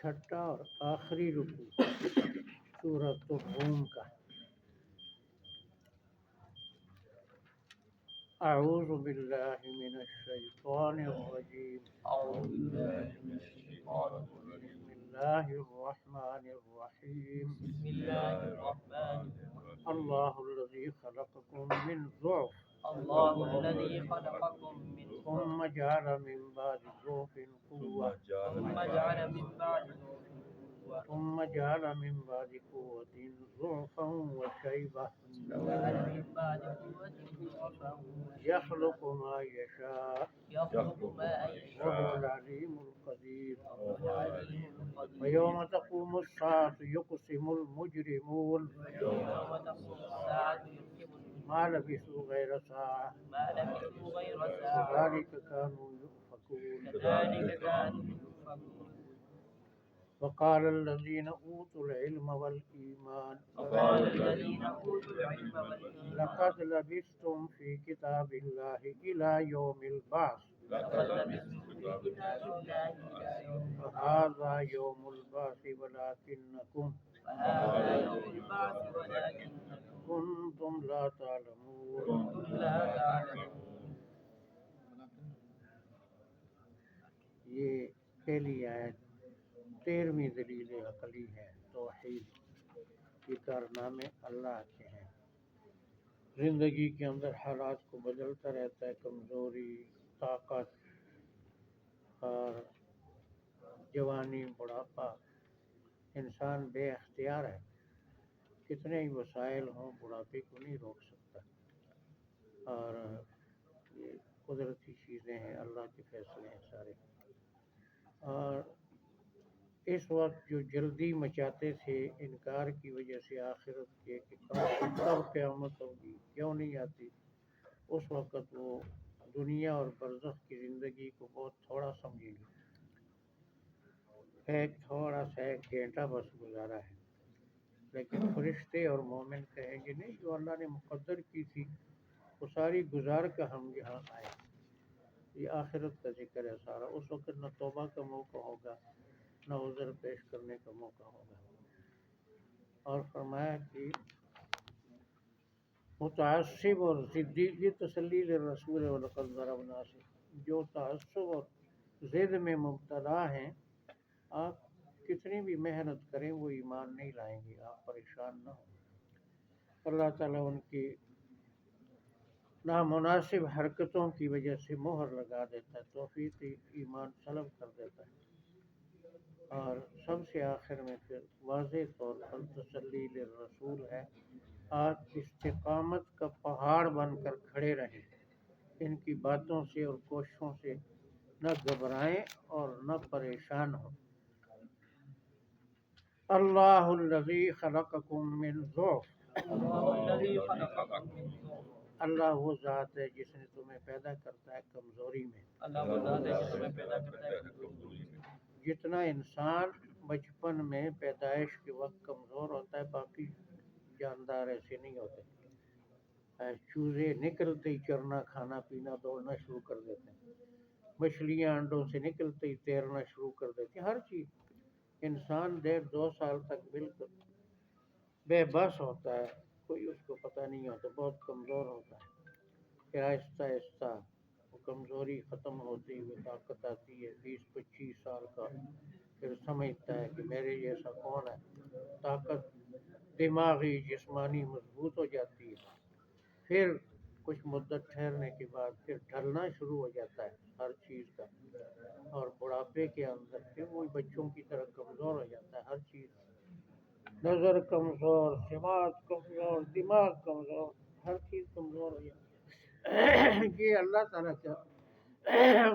چھٹا اور آخری رکوع سورۃ الروم کا۔ اعوذ باللہ من الشیطان الرجیم، بسم اللہ الرحمن الرحیم، اللہ الذی خلقکم من ضعف ثم جعل من بعد ضعف قوة ثم جعل من بعد قوة ضعفا وشيبة يخلق ما يشاء وهو العليم القدير۔ ويوم تقوم الساعة يقسم المجرمون ما لبثوا غير ساعة كذلك كانوا يؤفكون۔ وقال الذين أوتوا العلم والإيمان لقد لبثتم في كتاب الله إلى يوم البعث فهذا يوم البعث ولكنكم كنتم لا تعلمون۔ یہ پہلی آیت 13ویں دلیل عقلی ہے، توحید۔ یہ کارنامے اللہ کے ہیں۔ زندگی کے اندر حالات کو بدلتا رہتا ہے، کمزوری، طاقت اور جوانی، بڑھاپا۔ انسان بے اختیار ہے، کتنے ہی وسائل ہوں بڑھاپے کو نہیں روک سکتا، اور یہ قدرتی چیزیں ہیں، اللہ کے فیصلے ہیں سارے۔ اور اس وقت جو جلدی مچاتے تھے انکار کی وجہ سے آخرت کے کہ کب قیامت ہوگی، کیوں نہیں آتی، اس وقت وہ دنیا اور برزخ کی زندگی کو بہت تھوڑا سمجھیں گے، ایک تھوڑا سا ایک گھنٹہ بس گزارا ہے۔ لیکن فرشتے اور مومن کہیں گے نہیں، جو اللہ نے مقدر کی تھی وہ ساری گزار کر ہم یہاں آئے۔ یہ آخرت کا ذکر ہے سارا۔ اس وقت نہ توبہ کا موقع ہوگا، نہ عذر پیش کرنے کا موقع ہوگا۔ اور فرمایا کہ متعصب اور ضدی، یہ تسلی للرسول ولقد ضربنا سے، جو تعصب اور ضد میں مبتلا ہیں، آپ کتنی بھی محنت کریں وہ ایمان نہیں لائیں گے، آپ پریشان نہ ہوں۔ اللہ تعالیٰ ان کی نامناسب حرکتوں کی وجہ سے مہر لگا دیتا ہے، توفیق ایمان سلب کر دیتا ہے۔ اور سب سے آخر میں پھر واضح طور پر تسلی للرسول ہے، آپ استقامت کا پہاڑ بن کر کھڑے رہیں، ان کی باتوں سے اور کوششوں سے نہ گھبرائیں اور نہ پریشان ہوں۔ اللہ الذی خلقکم من ضعف، اللہ وہ ذات ہے جس نے تمہیں پیدا کرتا ہے کمزوری میں۔ جتنا انسان بچپن میں پیدائش کے وقت کمزور ہوتا ہے، باقی جاندار ایسے نہیں ہوتے۔ چوزے نکلتے ہی چرنا کھانا پینا دوڑنا شروع کر دیتے ہیں، مچھلیاں انڈوں سے نکلتے ہی تیرنا شروع کر دیتی ہیں، ہر چیز۔ انسان 1.5-2 سال تک بالکل بے بس ہوتا ہے، کوئی اس کو پتہ نہیں ہوتا، بہت کمزور ہوتا ہے۔ پھر آہستہ آہستہ وہ کمزوری ختم ہوتی ہوئی طاقت آتی ہے، 20-25 سال کا، پھر سمجھتا ہے کہ میرے جیسا کون ہے، طاقت دماغی جسمانی مضبوط ہو جاتی ہے۔ پھر کچھ مدت ٹھہرنے کے بعد پھر ڈھلنا شروع ہو جاتا ہے ہر چیز کا، اور بڑھاپے کے اندر پھر وہی بچوں کی طرح کمزور ہو جاتا ہے ہر چیز، نظر کمزور، سماعت کمزور، دماغ کمزور، ہر چیز کمزور ہو جاتی ہے۔ یہ اللہ تعالیٰ کا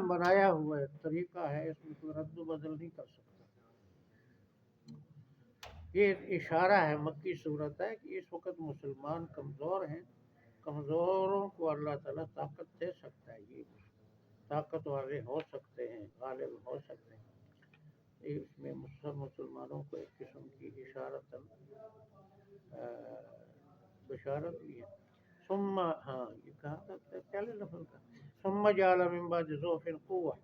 بنایا ہوا طریقہ ہے، اس میں کوئی رد و بدل نہیں کر سکتا۔ یہ اشارہ ہے، مکی صورت ہے کہ اس وقت مسلمان کمزور ہیں، کمزوروں کو اللہ تعالیٰ طاقت دے سکتا ہے، یہ طاقت والے ہو سکتے ہیں، غالب ہو سکتے ہیں۔ اس میں سب مسلمانوں کو ایک قسم کی اشارت بشارت بھی ہے۔ ثم، ہاں یہ کہا تھا پہلے لفظ کا، ثم جعل من بعد ضعف قوة،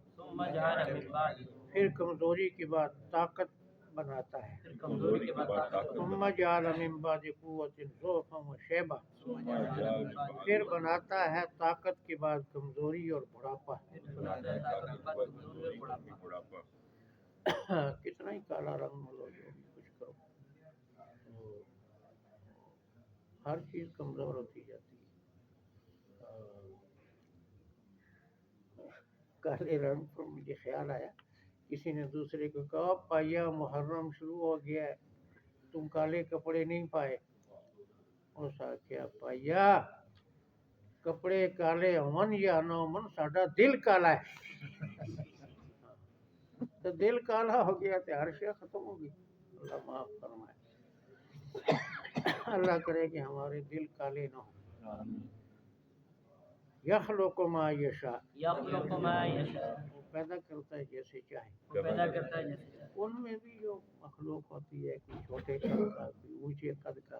پھر کمزوری کے بعد طاقت بناتا ہے. پھر کمزوری کے بعد طاقت ثم جعل من بعد قوة ضعفا وشيبة، پھر بناتا ہے طاقت کے بعد کمزوری اور بڑھاپا. بناتا ہے طاقت کے بعد کمزوری اور بڑھاپا. کتنا ہی کالا رنگ ملو جو بھی کچھ کرو، ہر چیز کمزور ہوتی جاتی ہے. کالے رنگ پر مجھے خیال آیا، کسی نے دوسرے کو کہا پائیا محرم شروع ہو گیا ہے، تم کالے کپڑے نہیں پائے. اس کیا پائیا کپڑے کالے ہون یا نہ ہون ساڈا دل کالا ہے. تو دل کالا ہو گیا تو ہر شے ختم ہو گئی. اللہ معاف فرمائے. اللہ کرے کہ ہمارے دل کالے نہ ہوں. یخلق ما یشاء، یخلق ما یشاء، وہ پیدا کرتا ہے جیسے چاہے. وہ پیدا کرتا ہے جیسے چاہے. ان میں بھی جو مخلوق ہوتی ہے، کوئی چھوٹے قد کا، کوئی اونچے قد کا،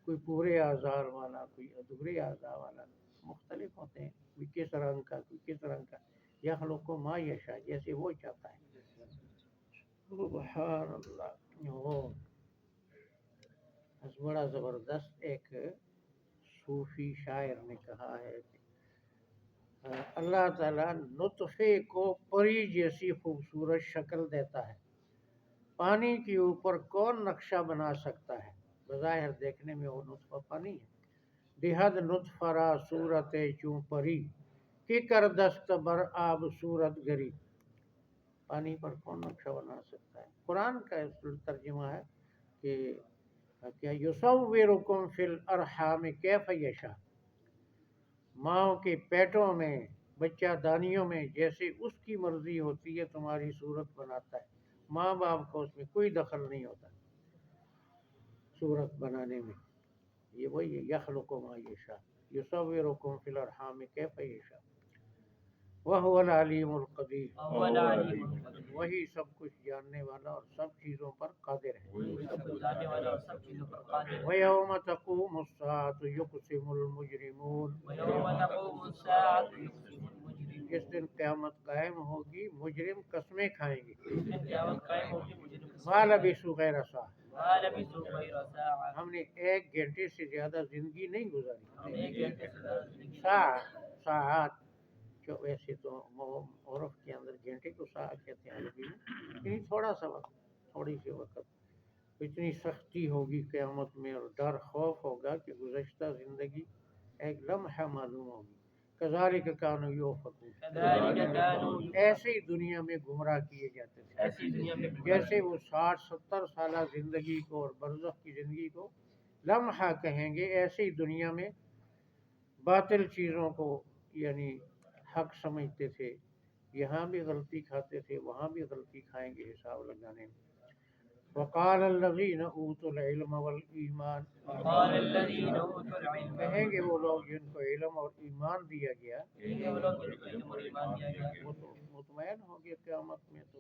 کوئی پورے اعضاء والا، کوئی ادھورے اعضاء والا، مختلف ہوتے ہیں. کوئی کس رنگ کا، کوئی کس رنگ کا. یخلق ما یشاء، جیسے وہ چاہتا ہے. سبحان اللہ. وہ بڑا زبردست ایک صوفی شاعر نے کہا ہے کہ اللہ تعالیٰ نطفے کو پری جیسی خوبصورت شکل دیتا ہے. پانی کے اوپر کون نقشہ بنا سکتا ہے؟ بظاہر دیکھنے میں وہ نطفہ پانی ہے. دہد نطفہ را صورت چوں پری، کی کر دست بر آب صورت گری. پانی پر کون نقشہ بنا سکتا ہے؟ قرآن کا ترجمہ ہے کہ کیا یصورکم فی الارحام کیف یشاء، ماں کے پیٹوں میں، بچہ دانیوں میں جیسے اس کی مرضی ہوتی ہے تمہاری صورت بناتا ہے. ماں باپ کو اس میں کوئی دخل نہیں ہوتا صورت بنانے میں. یہ وہی ہے یخلق ما یشاء، یصورکم فی الارحام کیف یشاء وہو العلیم القدیر. وہی سب کچھ جاننے والا اور سب چیزوں پر قادر ہے. وَيَوْمَ تَقُومُ السَّاعَةُ يُقْسِمُ الْمُجْرِمُونَ، جس دن قیامت قائم ہوگی مجرم قسمیں کھائیں گے. مَا لَبِثُوا غَيْرَ سَاعَةٍ، ہم نے 1 گھنٹے سے زیادہ زندگی نہیں گزاری. ساعت جو ویسے تو عرف کے اندر گھنٹے کو ساعت کہتے ہیں عربی میں، یعنی تھوڑا سا وقت، تھوڑی سی وقت. اتنی سختی ہوگی قیامت میں اور ڈر خوف ہوگا کہ گزشتہ زندگی ایک لمحہ معلوم ہوگی. کذالک کانوا یؤفکون، ایسے ہی دنیا میں گمراہ کیے جاتے تھے. جیسے وہ 60-70 سالہ زندگی کو اور برزخ کی زندگی کو لمحہ کہیں گے، ایسے ہی دنیا میں باطل چیزوں کو یعنی حق سمجھتے تھے. یہاں بھی غلطی کھاتے تھے، وہاں بھی غلطی کھائیں گے حساب لگانے میں. وقال الذین اوتوا العلم والایمان، کہیں گے وہ لوگ جن کو علم اور ایمان دیا گیا، وہ تو مطمئن ہوں گے قیامت میں. تو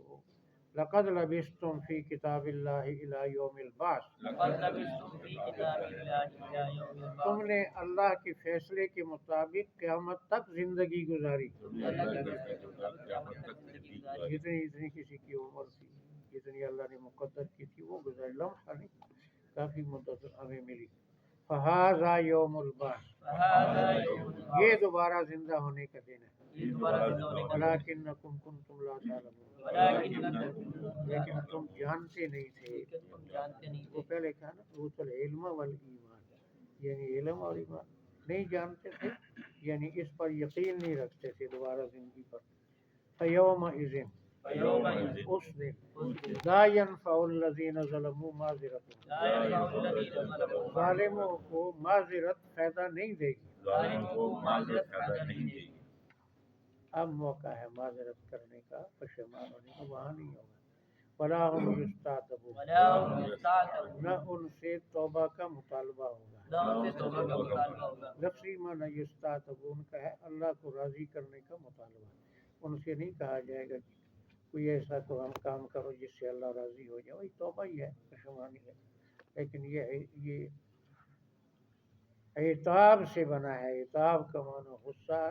لقد لبثتم فی کتاب اللہ الی یوم البعث، تم نے اللہ کے فیصلے کے مطابق قیامت تک زندگی گزاری. جتنی کسی کی عمر تھی، جتنی اللہ نے مقدر کی تھی وہ گزاری. لمحہ نہیں، کافی مدت ہمیں ملی. فہذا یوم البعث، یہ دوبارہ زندہ ہونے کا دن ہے. ولکنکم کنتم لا تعلمون، لیکن تم جانتے نہیں تھے. وہ پہلے کہا نا اوتوا العلم والایمان، یعنی علم اور ایمان نہیں جانتے تھے، یعنی اس پر یقین نہیں رکھتے تھے دوبارہ زندگی پر. فیومئذ، اس دن لا ينفع الذین ظلموا معذرتهم، ظالموں کو معذرت فائدہ نہیں دے گی. اب موقع ہے معذرت کرنے کا، پشیمان ہونے کا، وہاں نہیں ہوگا. ولا هم یستعتبون، نہ ان سے توبہ کا مطالبہ ہوگا. لفظی معنی یستعتبون کا ہے اللہ کو راضی کرنے کا مطالبہ. ان سے نہیں کہا جائے گا کہ کوئی ایسا تو ہم کام کرو جس سے اللہ راضی ہو جائے. وہی توبہ ہی ہے، پشیمانی ہے. لیکن یہ عتاب سے بنا ہے. عتاب کا معنی غصہ،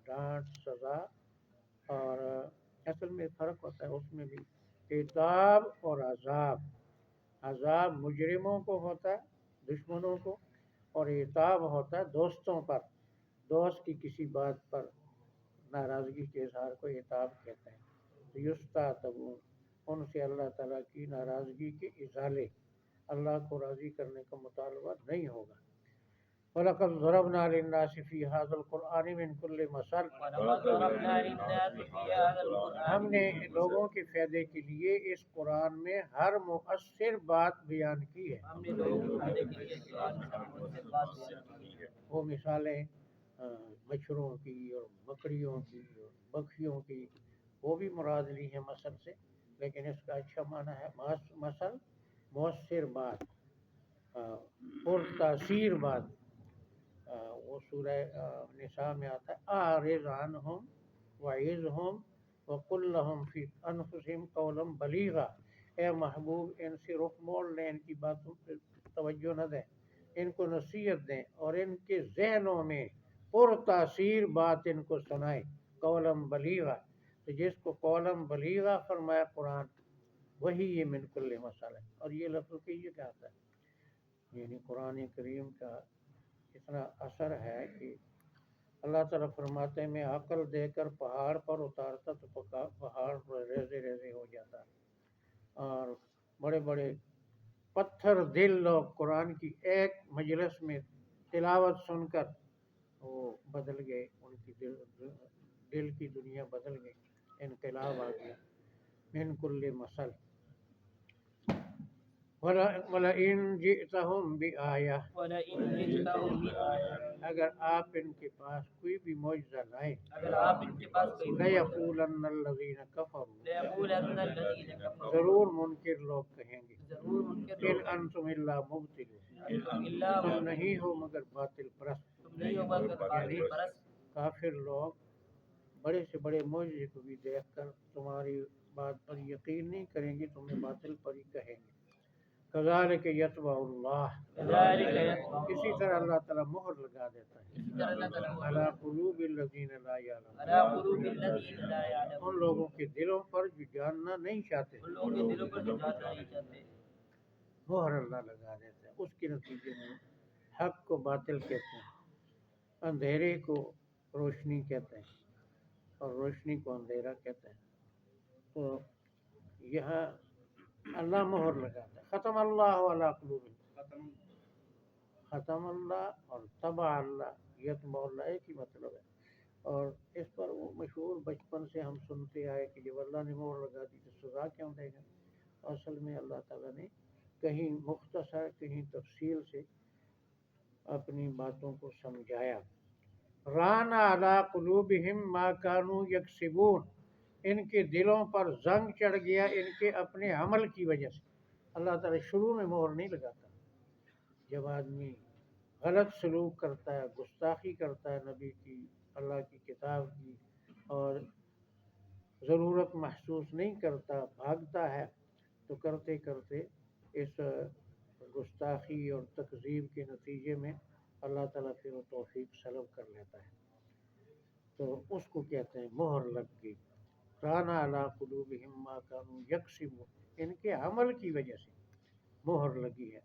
ڈانٹ، سزا. اور اصل میں فرق ہوتا ہے اس میں بھی عتاب اور عذاب. عذاب مجرموں کو ہوتا ہے، دشمنوں کو، اور عتاب ہوتا ہے دوستوں پر. دوست کی کسی بات پر ناراضگی کے اظہار کو عتاب کہتے ہیں. تو یستعتبون، ان سے اللہ تعالیٰ کی ناراضگی کے ازالے، اللہ کو راضی کرنے کا مطالبہ نہیں ہوگا. وَلَقَدْ ضَرَبْنَا لِلنَّاسِ فِي هَذَا الْقُرْآنِ مِنْ كُلِّ مَثَلٍ، ولقد ضربنا للناس في هذا القرآن ہم نے لوگوں کے فائدے کے لیے اس قرآن میں ہر مؤثر بات بیان کی ہے. ہم نے لوگوں کو فائدے کے لیے قرآن میں ہر مؤثر بات بیان کی ہے. وہ مثالیں مچھروں کی اور بکریوں کی اور بکھیوں کی، وہ بھی مراد لی ہیں مثل سے، لیکن اس کا اچھا معنی ہے مثل مؤثر بات، پرتاثیر بات. وہ سورہ نساء میں آتا ہے اعرض عنہم وعظہم وقل لہم فی انفسہم قولا بلیغا. اے محبوب ان سے رخ موڑ لیں، ان کی باتوں پہ توجہ نہ دیں، ان کو نصیحت دیں اور ان کے ذہنوں میں پرتاثیر بات ان کو سنائیں. قولم بلیغا، تو جس کو قولم بلیغا فرمایا قرآن، وہی یہ من کل مسئلہ ہے. اور یہ لفظ کی یہ کیا آتا ہے، یعنی قرآن کریم کا اتنا اثر ہے کہ اللہ تعالیٰ فرماتے ہیں میں عقل دے کر پہاڑ پر اتارتا تو پہاڑ ریزے ریزے ہو جاتا. اور بڑے بڑے پتھر دل لوگ قرآن کی ایک مجلس میں تلاوت سن کر وہ بدل گئے، ان کی دل کی دنیا بدل گئی، انقلاب آ گیا. من کل مسل وَلَئِن جِئْتَهُمْ بِآیَةٍ، ولئن جئتهم بآية، اگر آپ ان کے پاس کوئی بھی معجزہ لائیں، اگر آپ ان کے پاس کوئی لَيَقُولَنَّ الَّذِينَ كَفَرُوا، ليقولن الذين كفروا، ضرور منکر لوگ کہیں گے، ضرور منکر ان لوگ، انتم الا مبتلون، انتم الا تم نہیں ہو مگر باطل پرست. تم نہیں ہو مگر باطل پرست. کافر لوگ بڑے سے بڑے معجزے کو بھی دیکھ کر تمہاری بات پر یقین نہیں کریں گے، تمہیں باطل پر ہی کہیں گے. کذالک یطبع اللہ، كذلك يطبع اسی الله، طرح اللہ تعالیٰ مہر لگا دیتا ہے اسی طرح اللہ تعالیٰ علی قلوب الذین لا یعلمون، على قلوب الذين لا يعلمون، ان لوگوں کے دلوں پر جو جاننا نہیں چاہتے، ان لوگوں کے دلوں پر جو جاننا نہیں چاہتے. مہر اللہ لگا دیتا ہے. اس کے نتیجے میں حق کو باطل کہتے ہیں، اندھیرے کو روشنی کہتے ہیں، اور روشنی کو اندھیرا کہتے ہیں. تو یہاں اللہ مہر لگاتا ہے. ختم اللہ علی قلوبہم، ختم اللہ اور طبع اللہ، یطبع اللہ ایک ہی مطلب ہے. اور اس پر وہ مشہور بچپن سے ہم سنتے آئے کہ جب اللہ نے مہر لگا دی تو سزا کیوں دے گا. اصل میں اللہ تعالیٰ نے کہیں مختصر کہیں تفصیل سے اپنی باتوں کو سمجھایا. ران علی قلوبہم ما کانوا یکسبون، ان کے دلوں پر زنگ چڑھ گیا ان کے اپنے عمل کی وجہ سے. اللہ تعالیٰ شروع میں مہر نہیں لگاتا. جب آدمی غلط سلوک کرتا ہے، گستاخی کرتا ہے نبی کی، اللہ کی کتاب کی، اور ضرورت محسوس نہیں کرتا، بھاگتا ہے، تو کرتے کرتے اس گستاخی اور تکذیب کے نتیجے میں اللہ تعالیٰ پھر وہ توفیق سلب کر لیتا ہے. تو اس کو کہتے ہیں مہر لگ گئی. رانا علی قلوبہم ما کانوا یکسبون، ان کے عمل کی وجہ سے مہر لگی ہے.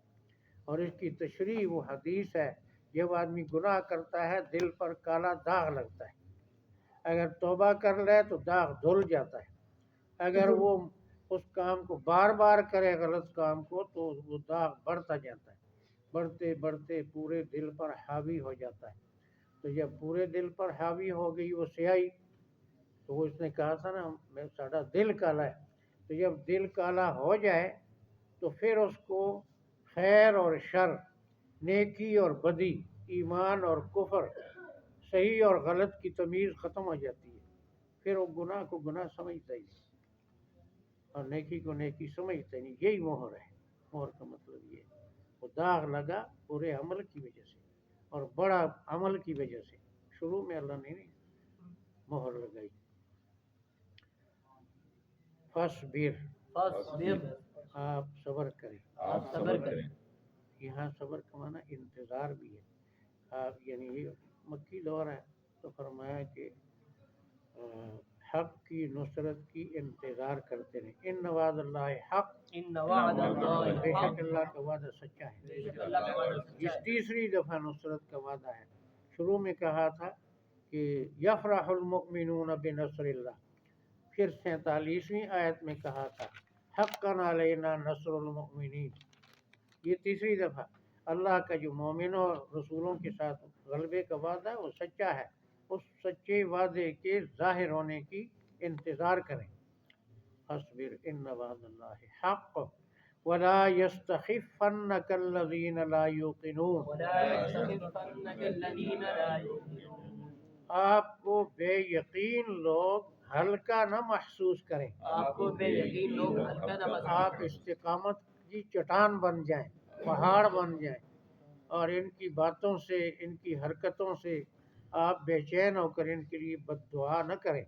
اور اس کی تشریح وہ حدیث ہے، جب آدمی گناہ کرتا ہے دل پر کالا داغ لگتا ہے، اگر توبہ کر لے تو داغ دھل جاتا ہے. اگر وہ اس کام کو بار بار کرے غلط کام کو تو وہ داغ بڑھتا جاتا ہے، بڑھتے بڑھتے پورے دل پر حاوی ہو جاتا ہے. تو جب پورے دل پر حاوی ہو گئی وہ سیاہی، تو وہ اس نے کہا تھا نا ساڑا دل کالا ہے. تو جب دل کالا ہو جائے تو پھر اس کو خیر اور شر، نیکی اور بدی، ایمان اور کفر، صحیح اور غلط کی تمیز ختم ہو جاتی ہے. پھر وہ گناہ کو گناہ سمجھتا ہی نہیں اور نیکی کو نیکی سمجھتا ہی نہیں. یہی مہر ہے. مہر کا مطلب یہ ہے وہ داغ لگا برے عمل کی وجہ سے اور بڑا عمل کی وجہ سے. شروع میں اللہ نے نہیں مہر لگائی. فاصبر، فاصبر، آپ صبر کریں. آپ صبر کریں. یہاں صبر کا معنی انتظار بھی ہے. آپ یعنی یہ مکی دور ہے تو فرمایا کہ حق کی نصرت کی انتظار کرتے رہیں۔ ان وعد اللہ حق، ان وعد اللہ بے حق، شک اللہ کا وعدہ سچا ہے۔ بے شک اللہ کا وعدہ سچا یہ ہے۔ تیسری دفعہ نصرت کا وعدہ ہے۔ شروع میں کہا تھا کہ یفرح المؤمنون بنصر اللہ، پھر 47ویں آیت میں کہا تھا حقا علینا نصر المؤمنین۔ یہ تیسری دفعہ اللہ کا جو مومنوں اور رسولوں کے ساتھ غلبے کا وعدہ ہے وہ سچا ہے، اس سچے وعدے کے ظاہر ہونے کی انتظار کریں۔ فاصبر ان وعد اللہ حق ولا يستخفنك الذين لا يوقنون، ولا يستخفنك الذين لا يؤمنون، آپ کو بے یقین لوگ ہلکا نہ محسوس کریں، آپ کو بے یقین لوگ ہلکا نہ محسوس آپ استقامت کی چٹان بن جائیں، پہاڑ بن جائیں، اور ان کی باتوں سے، ان کی حرکتوں سے آپ بے چین ہو کر ان کے لیے بد دعا نہ کریں،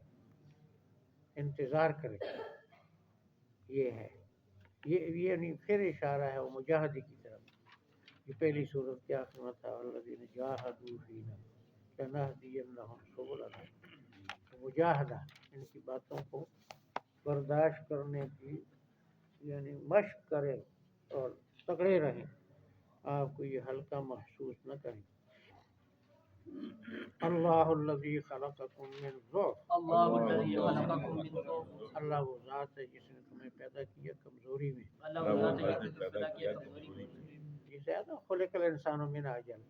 انتظار کریں۔ یہ ہے، یہ یعنی پھر اشارہ ہے وہ مجاہدے کی طرف۔ یہ پہلی صورت کے آخر میں تھا الذین جاہدوا فینا لنہدینہم سبلنا، مجاہدہ ان کی باتوں کو برداشت کرنے کی یعنی مشق کریں اور تگڑے رہیں، آپ کو یہ ہلکا محسوس نہ کریں۔ اللہ الذی خلقکم من ضعف، اللہ الذی خلقکم من ضعف، اللہ وہ ذات ہے جس نے تمہیں پیدا کیا کمزوری میں۔ اللہ وہ ذات ہے جس نے پیدا کیا کمزوری میں۔ جسے ہے نا خلق الانسان من عجل،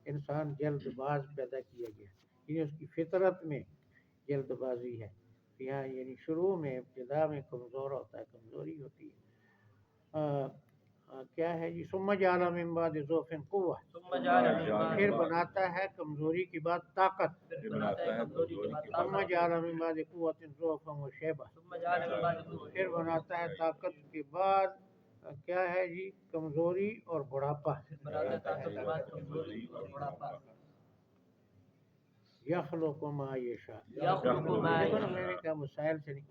انسان جلد باز پیدا کیا گیا، یعنی اس کی فطرت میں جلد بازی ہے۔ یہاں یعنی شروع میں ابتدا میں کمزور ہوتا ہے، کمزوری ہوتی ہے۔ کیا ہے جی ثم جعل من بعد ضعف قوة، ثم جعل من بعد پھر بناتا ہے کمزوری کے بعد طاقت، پھر بناتا ہے کمزوری کے بعد ثم طاقت، جعل من بعد قوة ضعفا وشيبة، ثم جعل من بعد قوة، پھر بناتا ہے طاقت کے بعد کیا ہے جی کمزوری اور بڑھاپا۔ بناتا ہے طاقت کے بعد کمزوری اور بڑھاپا۔ یخلق ما یشاء، یخلق ما دیکھو نا یشاء، میں نے کہا مسائل سے نہیں،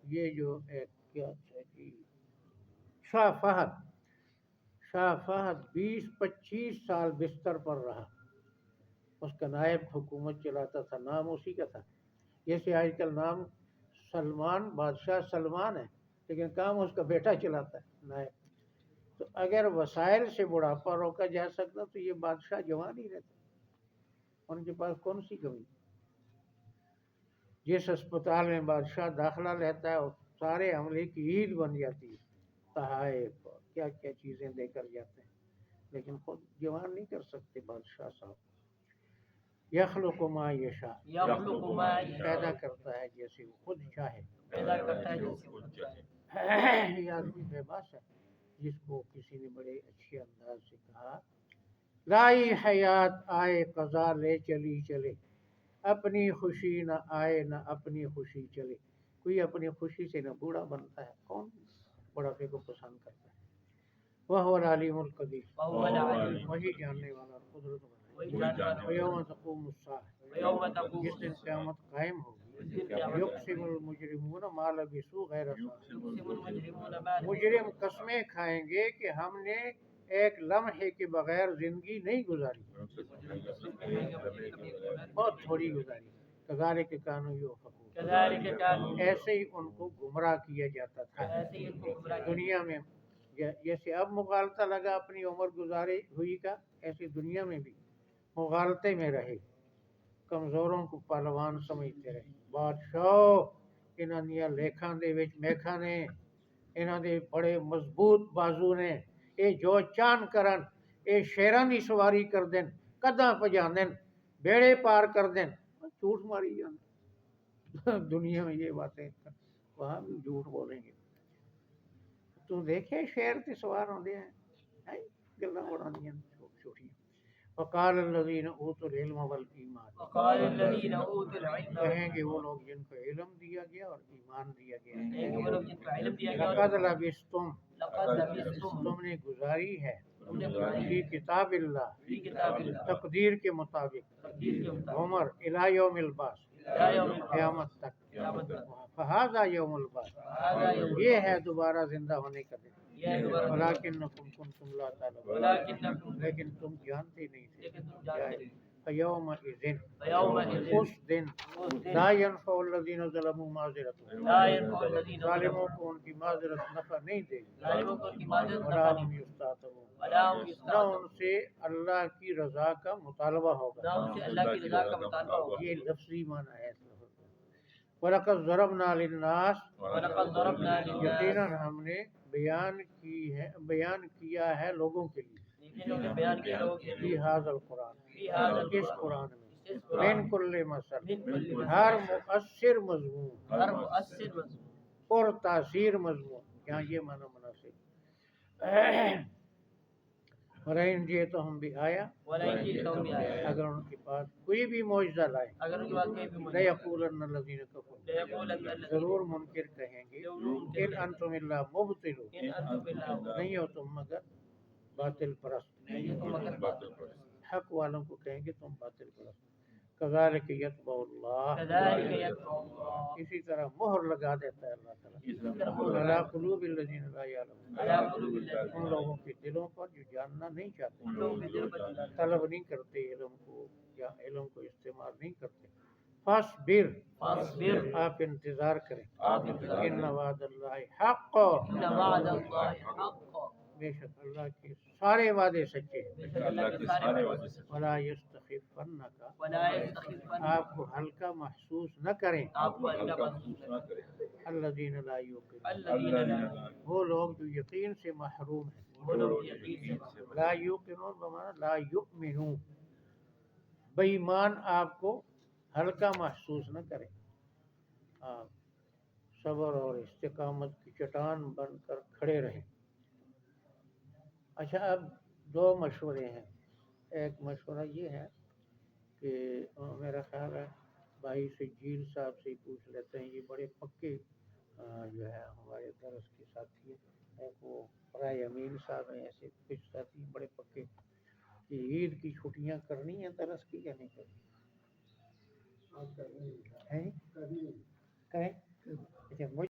یہ جو ایک کیا تھا جی شاہ فہد 20-25 سال بستر پر رہا، اس کا نائب حکومت چلاتا تھا، نام اسی کا تھا۔ جیسے آج کل نام سلمان، بادشاہ سلمان ہے، لیکن کام اس کا بیٹا چلاتا ہے نائب۔ تو اگر وسائل سے بڑھاپا روکا جا سکتا تو یہ بادشاہ جوان ہی رہتا، ان کے پاس کون سی کمی؟ جس اسپتال میں بادشاہ داخلہ لیتا ہے اور سارے عملے کی عید بن جاتی ہے، تحائف اور کیا کیا چیزیں دے کر جاتے ہیں، لیکن خود جوان نہیں کر سکتے بادشاہ صاحب۔ یخلق ما یشاء، یخلق ما یشاء، پیدا کرتا ہے جیسے وہ خود چاہے۔ پیدا کرتا ہے جیسے خود چاہے۔ یہ آدمی بے بس ہے جس کو کسی نے بڑے اچھے انداز سے کہا لائی حیات آئے قضا لے چلی چلے، اپنی خوشی نہ آئے نہ اپنی خوشی چلے۔ کوئی اپنی خوشی سے نہ بوڑھا بنتا ہے، کون بڑھاپے کو پسند کرتا ہے؟ وَهُوَ الْعَلِيمُ الْقَدِيرُ، وَهُوَ الْعَلِيمُ، وہی جاننے والا قدرت وہی والا۔ جاننے والا، وَيَوْمَ تَقُومُ السَّاعَةُ، وَيَوْمَ تَقُومُ جس دن قیامت قائم ہوگی، جس دن قیامت یقسم المجرمون ما لبثوا غیر ساعۃ، یقسم المجرمون ما لبثوا، مجرم قسمیں کھائیں گے کہ ہم نے ایک لمحے کے بغیر زندگی نہیں گزاری، بہت تھوڑی گزاری۔ کذالک کانوا یؤفکون، کذالک کانوا، ایسے ہی ان کو گمراہ کیا جاتا تھا ایسے ہی ان کو گمراہ کیا دنیا میں۔ جیسے اب مغالطہ لگا اپنی عمر گزاری ہوئی کا، ایسے دنیا میں بھی مغالطے میں رہے، کمزوروں کو پہلوان سمجھتے رہے۔ بادشاہ انہاں دیاں لیکھاں دے وچ میکھاں نے، انہاں دے بڑے مضبوط بازو نے، اے جو چان کرن، اے شیراں دی سواری کر دین، قداں پجا دین، بیڑے پار کر دین، جھوٹ ماری جاندے دنیا میں یہ باتیں، وہاں بھی جھوٹ بولیں گے۔ تو دیکھے شیر تے سوار ہوندے ہیں، گلاں اڑاندیاں چھوٹی۔ وقال الذین اوتوا العلم والایمان، وقال الذین اوتوا العلم، کہیں گے وہ لوگ جن کو علم دیا گیا اور ایمان دیا گیا کہیں گے وہ لوگ جن کو علم دیا ہے، گیا، لقد لبثتم، لقد لبثتم، تم نے گزاری ہے، تم نے گزاری فی کتاب اللہ، فی کتاب اللہ، تقدیر کے مطابق، تقدیر کے مطابق، عمر الی یوم البعث، الی یوم البعث، قیامت تک، قیامت تک، فہذا یوم البعث، هذا یوم یہ ہے دوبارہ زندہ ہونے کا دن، یہ ہے دوبارہ، ولکنکم کنتم لا تعلمون، ولکنکم، لیکن تم جانتے نہیں تھے، لیکن تم جانتے نہیں، فیومئذ فيومئذ اس دن لا ينفع الذین ظلموا معذرتهم لا ينفع الذين ظالموں ظلموا کو ان کی معذرت نفع نہیں دے گی ظالموں کو ان کی معذرت ولا نفع هم نہیں یستعتبون ولا هم نہ ان يستعتبون سے اللہ کی رضا کا مطالبہ ہوگا نہ ان سے اللہ کی رضا کا مطالبہ ہوگا یہ لفظی معنی ہے اس لفظ کا وَلَقَدْ ضَرَبْنَا لِلنَّاسِ وَلَقَدْ ضَرَبْنَا لِلنَّاسِ یقیناً ہم نے بیان کیا ہے لوگوں کے لیے یقینوں نے بیان کیا لوگوں کے فی لیے ھذا القرآن فی ھذا اس قرآن میں اس قرآن من کل مثل من کل مثل ہر مؤثر مضمون ہر مؤثر مضمون اور تاثیر مضمون یہاں یہ معنی مناسب وَلَئِنْ جِئْتَهُمْ بِآیَةٍ وَلَئِنْ جِئْتَهُم بِآیَةٍ اگر ان کے پاس کوئی بھی معجزہ لائے اگر ان کے پاس کوئی بھی معجزہ لَيَقُولَنَّ الَّذِينَ كَفَرُوا لَيَقُولَنَّ الَّذِينَ ضرور منکر کہیں گے ان انتم الا مبطلون إن أنتم إلا نہیں ہو تم مگر باطل پرست تم مگر باطل پرست حق والوں کو کہیں گے تم باطل پرست کذالک یطبع اللہ كذلك يطبع الله اسی طرح مہر لگا دیتا ہے اللہ تعالیٰ علی قلوب الذین لا یعلمون على قلوب الذين ان لوگوں کے دلوں پر جو جاننا نہیں چاہتے ان لوگوں کے دل پر جلانا طلب نہیں کرتے علم کو یا علم کو استعمال نہیں کرتے فاصبر فاصبر آپ انتظار کریں آپ انتظار ان کریں وعد اللہ حق إن وعد الله حق بے شک اللہ کے سارے وعدے سچے ہیں بے شک اللہ کے سارے وعدے سچے ولا یستخفنک ولا يستخفن آپ کو ہلکا محسوس نہ کریں آپ کو اللہ محسوس نہ کرے الذین لا یوقنون الذين لا وہ لوگ جو یقین سے محروم ہیں وہ لوگ یقین سے محروم لا یوقنون بمعنی لا یؤمنون بے ایمان آپ کو ہلکا محسوس نہ کریں آپ صبر اور استقامت کی چٹان بن کر کھڑے رہیں اچھا اب دو مشورے ہیں ایک مشورہ یہ ہے کہ میرا خیال ہے بھائی سے جیل صاحب سے ہی پوچھ لیتے ہیں یہ بڑے پکے جو ہے ہمارے درس کے ساتھی ہیں ایک وہ فرائے امین صاحب ہیں ایسے کچھ ساتھی بڑے پکے کہ عید کی چھٹیاں کرنی ہیں درس کی یا نہیں کرنی ہیں کریں اچھا